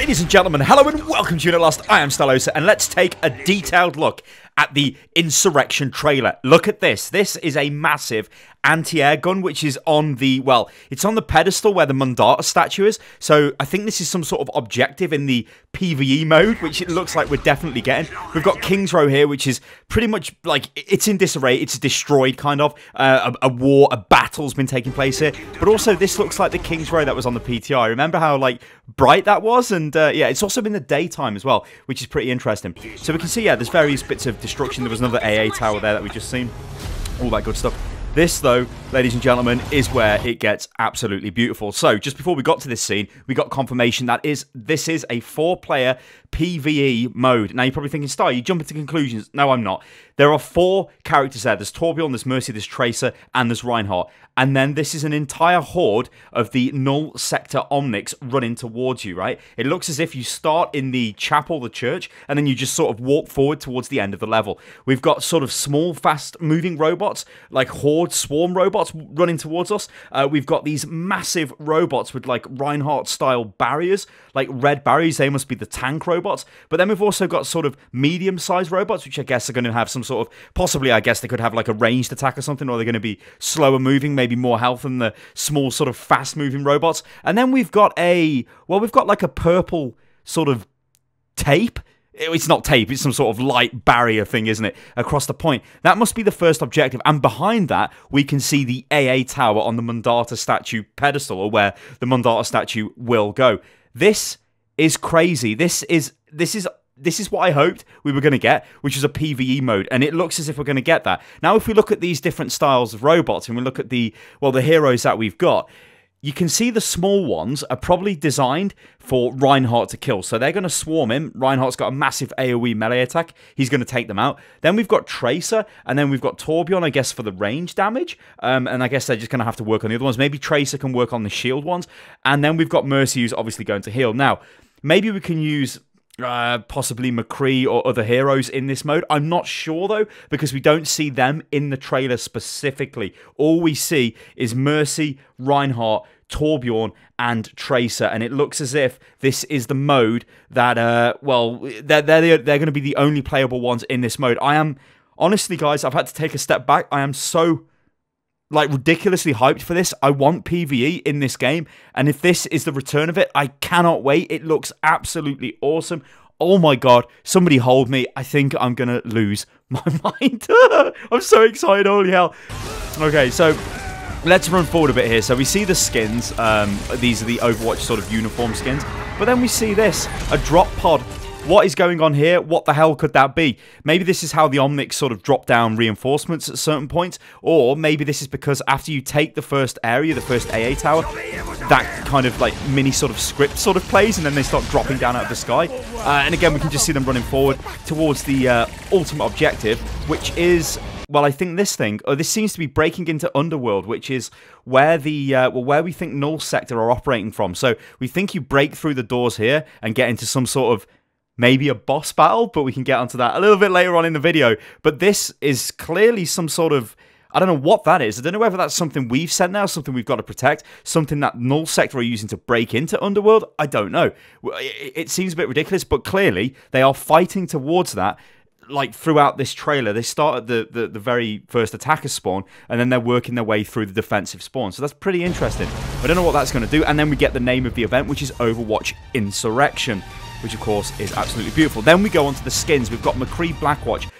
Ladies and gentlemen, hello and welcome to Unit Lost. I am Stylosa, and let's take a detailed look at the Insurrection trailer. Look at this. This is a massive anti-air gun, which is on the, well, it's on the pedestal where the Motherboard statue is. So I think this is some sort of objective in the PvE mode, which it looks like we're definitely getting. We've got King's Row here, which is pretty much like, it's in disarray. It's destroyed, kind of. A war, a battle's been taking place here. But also, this looks like the King's Row that was on the PTI. Remember how, like, bright that was? And, yeah, it's also been the daytime as well, which is pretty interesting. So we can see, yeah, there's various bits of destruction. There was another AA tower there that we just seen. All that good stuff. This, though, ladies and gentlemen, is where it gets absolutely beautiful. So, just before we got to this scene, we got confirmation that this is a 4-player PvE mode. Now, you're probably thinking, Star, you jump into conclusions. No, I'm not. There are 4 characters there. There's Torbjorn, there's Mercy, there's Tracer, and there's Reinhardt. And then this is an entire horde of the Null Sector Omnics running towards you, right? It looks as if you start in the chapel, the church, and then you just sort of walk forward towards the end of the level. We've got sort of small, fast-moving robots, like horde swarm robots running towards us. We've got these massive robots with, like, Reinhardt-style barriers, like red barriers. They must be the tank robots. But then we've also got sort of medium-sized robots, which I guess are going to have some sort of, possibly, I guess they could have, like, a ranged attack or something, or they're going to be slower-moving, maybe more health than the small sort of fast-moving robots. And then we've got we've got like a purple sort of tape. It's not tape, it's some sort of light barrier thing, isn't it? Across the point. That must be the first objective. And behind that, we can see the AA tower on the Mundata statue pedestal, or where the Mundata statue will go. This is crazy. This is what I hoped we were going to get, which is a PvE mode, and it looks as if we're going to get that. Now, if we look at these different styles of robots, and we look at the heroes that we've got, you can see the small ones are probably designed for Reinhardt to kill. So they're going to swarm him. Reinhardt's got a massive AoE melee attack. He's going to take them out. Then we've got Tracer, and then we've got Torbjorn, I guess, for the range damage. And I guess they're just going to have to work on the other ones. Maybe Tracer can work on the shield ones. And then we've got Mercy, who's obviously going to heal. Now, maybe we can use possibly McCree or other heroes in this mode. I'm not sure, though, because we don't see them in the trailer specifically. All we see is Mercy, Reinhardt, Torbjorn, and Tracer, and it looks as if this is the mode that, well, they're going to be the only playable ones in this mode. I am, honestly, guys, I've had to take a step back. I am so, like, ridiculously hyped for this. I want PvE in this game, and if this is the return of it, I cannot wait. It looks absolutely awesome. Oh my god, somebody hold me. I think I'm gonna lose my mind. I'm so excited, holy hell. Okay, so let's run forward a bit here. So we see the skins. These are the Overwatch sort of uniform skins. But then we see this, a drop pod. What is going on here? What the hell could that be? Maybe this is how the Omnics sort of drop down reinforcements at certain points. Or maybe this is because after you take the first area, the first AA tower, that kind of like mini sort of script sort of plays, and then they start dropping down out of the sky. And again, we can just see them running forward towards the ultimate objective, which is, well, I think this thing, or this seems to be breaking into Underworld, which is where the where we think Null Sector are operating from. So we think you break through the doors here and get into some sort of, maybe a boss battle, but we can get onto that a little bit later on in the video. But this is clearly some sort of, I don't know what that is. I don't know whether that's something we've sent now, something we've got to protect, something that Null Sector are using to break into Underworld. I don't know. It seems a bit ridiculous, but clearly they are fighting towards that. Like, throughout this trailer, they start at the very first attacker spawn, and then they're working their way through the defensive spawn. So that's pretty interesting. I don't know what that's going to do. And then we get the name of the event, which is Overwatch Insurrection, which, of course, is absolutely beautiful. Then we go on to the skins. We've got McCree Blackwatch.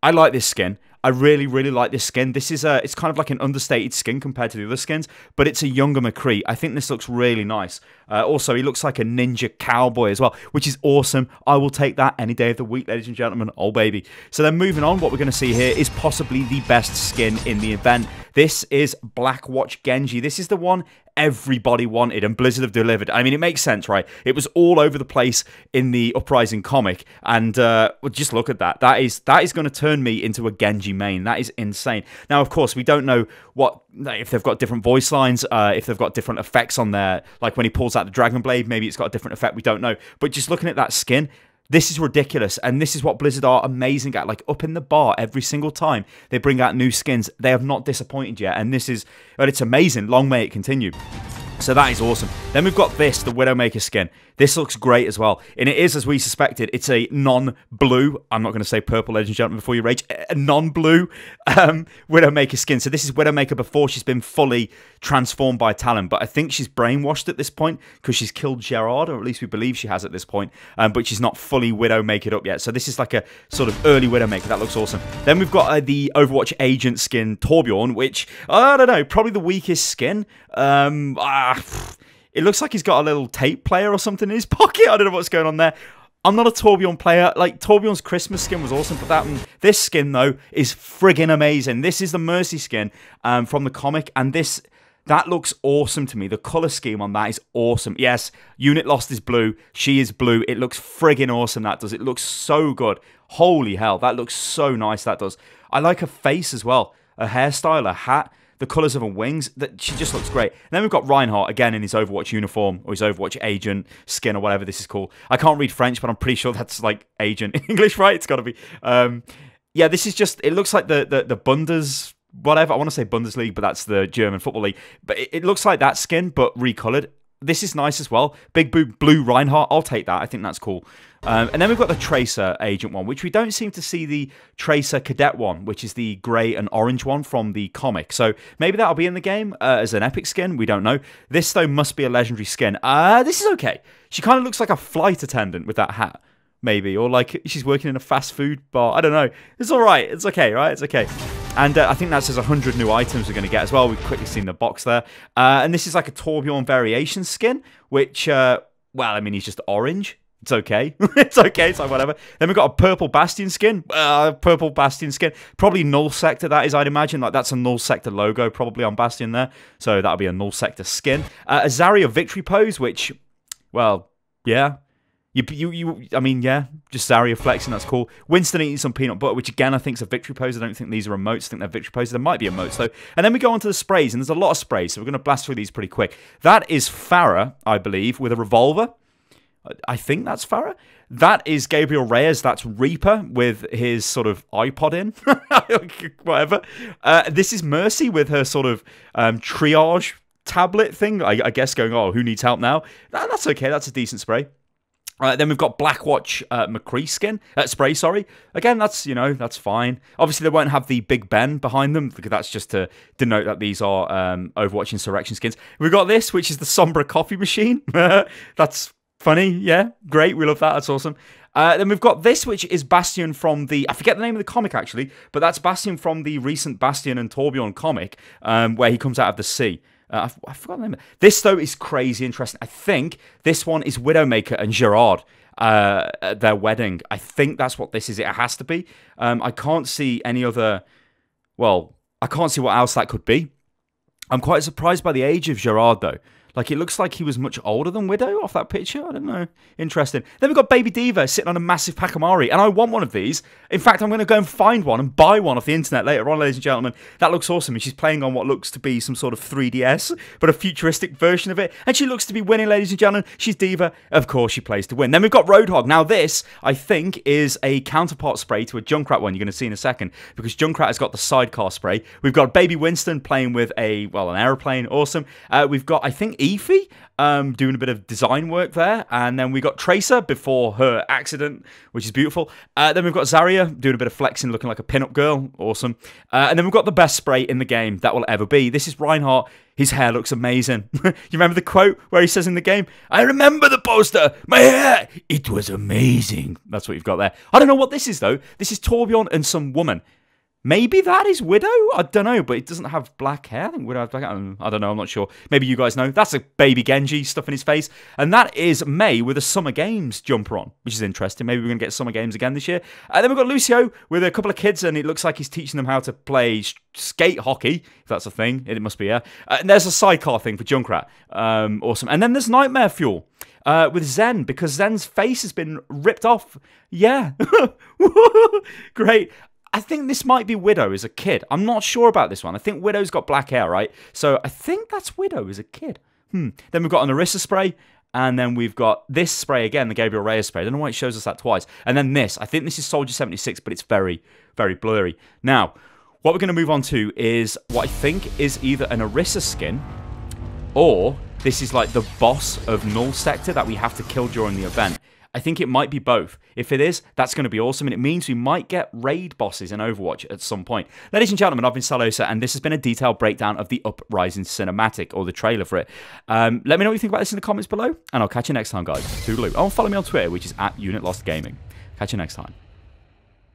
I like this skin. I really, really like this skin. This is it's kind of like an understated skin compared to the other skins, but it's a younger McCree. I think this looks really nice. Also, he looks like a ninja cowboy as well, which is awesome. I will take that any day of the week, ladies and gentlemen. Oh, baby. So then moving on, what we're going to see here is possibly the best skin in the event. This is Blackwatch Genji. This is the one everybody wanted, and Blizzard have delivered. I mean, it makes sense, right? It was all over the place in the Uprising comic, and well, just look at that. That is going to turn me into a Genji main. That is insane. Now, of course, we don't know if they've got different voice lines, if they've got different effects on there, like when he pulls out the Dragon Blade, maybe it's got a different effect. We don't know. But just looking at that skin, this is ridiculous, and this is what Blizzard are amazing at. Like, up in the bar every single time they bring out new skins, they have not disappointed yet, and this is, well, it's amazing. Long may it continue. So that is awesome. Then we've got this, the Widowmaker skin. This looks great as well. And it is, as we suspected, it's a non-blue, I'm not going to say purple, ladies and gentlemen, before you rage, a non-blue Widowmaker skin. So this is Widowmaker before she's been fully transformed by Talon. But I think she's brainwashed at this point because she's killed Gerard, or at least we believe she has at this point. But she's not fully Widowmakered up yet. So this is like a sort of early Widowmaker. That looks awesome. Then we've got the Overwatch agent skin, Torbjorn, which, I don't know, probably the weakest skin. It looks like he's got a little tape player or something in his pocket. I don't know what's going on there. I'm not a Torbjorn player. Like, Torbjorn's Christmas skin was awesome, but this skin, though, is friggin' amazing. This is the Mercy skin from the comic, and that looks awesome to me. The color scheme on that is awesome. Yes, Unit Lost is blue. She is blue. It looks friggin' awesome, that does. It looks so good. Holy hell, that looks so nice, that does. I like her face as well. Her hairstyle, her hat. The colours of her wings, that she just looks great. And then we've got Reinhardt, again, in his Overwatch uniform, or his Overwatch agent skin, or whatever this is called. I can't read French, but I'm pretty sure that's like agent in English, right? It's got to be. Yeah, this is just, it looks like the Bundes, whatever. I want to say Bundesliga, but that's the German football league. But it looks like that skin, but recoloured. This is nice as well. Big blue Reinhardt, I'll take that. I think that's cool. And then we've got the Tracer Agent one, which we don't seem to see the Tracer Cadet one, which is the grey and orange one from the comic. So maybe that'll be in the game as an epic skin. We don't know. This, though, must be a legendary skin. This is okay. She kind of looks like a flight attendant with that hat, maybe. Or like she's working in a fast food bar. I don't know. It's all right. It's okay, right? It's okay. And I think that says 100 new items we're going to get as well. We've quickly seen the box there. And this is like a Torbjorn variation skin, which, well, I mean, he's just orange. It's okay. It's okay. It's like whatever. Then we've got a purple Bastion skin. Purple Bastion skin. Probably Null Sector, that is, I'd imagine. Like, that's a Null Sector logo probably on Bastion there. So that'll be a Null Sector skin. A Zarya Victory Pose, which, well, yeah. I mean, yeah, just Zarya flexing, that's cool. Winston eating some peanut butter, which again, I think is a victory pose. I don't think these are emotes. I think they're victory poses. There might be emotes, though. And then we go on to the sprays, and there's a lot of sprays, so we're going to blast through these pretty quick. That is Farah, I believe, with a revolver. I think that's Farah. That is Gabriel Reyes. That's Reaper with his sort of iPod in. Whatever. This is Mercy with her sort of triage tablet thing. I guess going, oh, who needs help now? That's okay. That's a decent spray. Then we've got Blackwatch McCree skin. Spray, sorry. Again, that's, you know, that's fine. Obviously, they won't have the Big Ben behind them, because that's just to denote that these are Overwatch Insurrection skins. We've got this, which is the Sombra coffee machine. That's funny. Yeah, great. We love that. That's awesome. Then we've got this, which is Bastion from the... I forget the name of the comic, actually, but that's Bastion from the recent Bastion and Torbjorn comic, where he comes out of the sea. I forgot the name. This, though, is crazy interesting. I think this one is Widowmaker and Gerard, their wedding. I think that's what this is. It has to be. I can't see any other... Well, I can't see what else that could be. I'm quite surprised by the age of Gerard, though. Like, it looks like he was much older than Widow off that picture. I don't know. Interesting. Then we've got Baby Diva sitting on a massive Pachymari, and I want one of these. In fact, I'm going to go and find one and buy one off the internet later on, ladies and gentlemen. That looks awesome. And she's playing on what looks to be some sort of 3DS, but a futuristic version of it. And she looks to be winning, ladies and gentlemen. She's Diva. Of course, she plays to win. Then we've got Roadhog. Now, this, I think, is a counterpart spray to a Junkrat one you're going to see in a second, because Junkrat has got the sidecar spray. We've got Baby Winston playing with an aeroplane. Awesome. We've got, I think, Efi. Doing a bit of design work there. And then we got Tracer before her accident, which is beautiful. Then we've got Zarya doing a bit of flexing, looking like a pin-up girl. Awesome. And then we've got the best spray in the game that will ever be. This is Reinhardt. His hair looks amazing. You remember the quote where he says in the game, "I remember the poster. My hair, it was amazing." That's what you've got there. I don't know what this is, though. This is Torbjorn and some woman. Maybe that is Widow? I don't know, but it doesn't have black hair. I think Widow has black hair. I don't know, I'm not sure. Maybe you guys know. That's a baby Genji stuff in his face. And that is May with a Summer Games jumper on, which is interesting. Maybe we're going to get Summer Games again this year. And then we've got Lucio with a couple of kids, and it looks like he's teaching them how to play skate hockey, if that's a thing. It must be, yeah. And there's a sidecar thing for Junkrat. Awesome. And then there's Nightmare Fuel. With Zen, because Zen's face has been ripped off. Yeah. Great. I think this might be Widow as a kid. I'm not sure about this one. I think Widow's got black hair, right? So I think that's Widow as a kid. Then we've got an Orisa spray. And then we've got this spray again, the Gabriel Reyes spray. I don't know why it shows us that twice. And then this. I think this is Soldier 76, but it's very, very blurry. Now, what we're going to move on to is what I think is either an Orisa skin or this is like the boss of Null Sector that we have to kill during the event. I think it might be both. If it is, that's going to be awesome, and it means we might get raid bosses in Overwatch at some point. Ladies and gentlemen, I've been Stylosa, and this has been a detailed breakdown of the Uprising cinematic, or the trailer for it. Let me know what you think about this in the comments below, and I'll catch you next time, guys. Toodaloo. Oh, follow me on Twitter, which is @UnitLostGaming. Catch you next time.